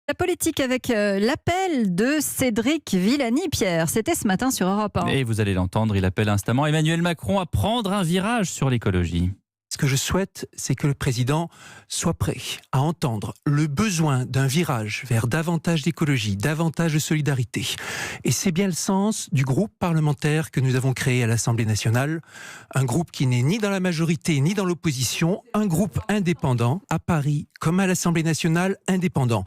La politique avec l'appel de Cédric Villani-Pierre. C'était ce matin sur Europe 1. Et vous allez l'entendre, il appelle instamment Emmanuel Macron à prendre un virage sur l'écologie. Ce que je souhaite, c'est que le président soit prêt à entendre le besoin d'un virage vers davantage d'écologie, davantage de solidarité. Et c'est bien le sens du groupe parlementaire que nous avons créé à l'Assemblée nationale. Un groupe qui n'est ni dans la majorité ni dans l'opposition. Un groupe indépendant, à Paris comme à l'Assemblée nationale, indépendant.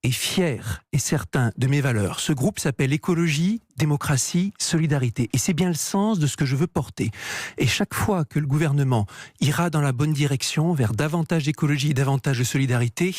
Et fier et certain de mes valeurs. Ce groupe s'appelle Écologie, Démocratie, Solidarité. Et c'est bien le sens de ce que je veux porter. Et chaque fois que le gouvernement ira dans la bonne direction, vers davantage d'écologie, davantage de solidarité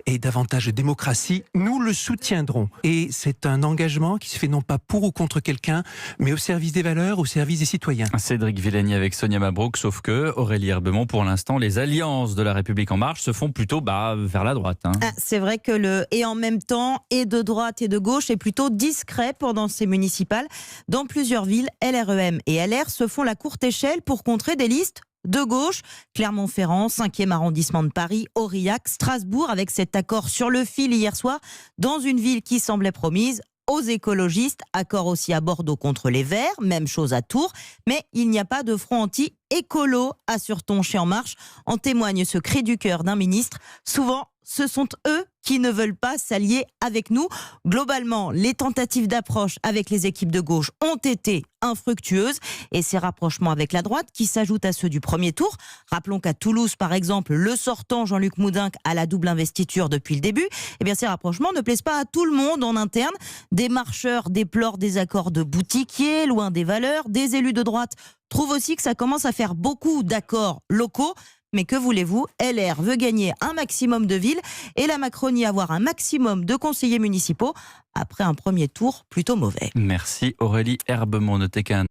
et davantage de démocratie, nous le soutiendrons. Et c'est un engagement qui se fait non pas pour ou contre quelqu'un, mais au service des valeurs, au service des citoyens. Cédric Villani avec Sonia Mabrouk, sauf que Aurélie Herbemont, pour l'instant, les alliances de La République En Marche se font plutôt vers la droite. C'est vrai que et en même temps, et de droite et de gauche, est plutôt discret pendant ces municipales. Dans plusieurs villes, LREM et LR se font la courte échelle pour contrer des listes de gauche. Clermont-Ferrand, 5e arrondissement de Paris, Aurillac, Strasbourg, avec cet accord sur le fil hier soir, dans une ville qui semblait promise aux écologistes. Accord aussi à Bordeaux contre les Verts, même chose à Tours. Mais il n'y a pas de front anti-écolo, assure-t-on chez En Marche. En témoigne ce cri du cœur d'un ministre. Souvent, ce sont eux qui ne veulent pas s'allier avec nous. Globalement, les tentatives d'approche avec les équipes de gauche ont été infructueuses et ces rapprochements avec la droite qui s'ajoutent à ceux du premier tour. Rappelons qu'à Toulouse, par exemple, le sortant Jean-Luc Moudinque a la double investiture depuis le début. Eh bien, ces rapprochements ne plaisent pas à tout le monde en interne. Des marcheurs déplorent des accords de boutiquiers, loin des valeurs. Des élus de droite trouvent aussi que ça commence à faire beaucoup d'accords locaux. Mais que voulez-vous, LR veut gagner un maximum de villes et la Macronie avoir un maximum de conseillers municipaux après un premier tour plutôt mauvais. Merci Aurélie Herbemont. Notez qu'un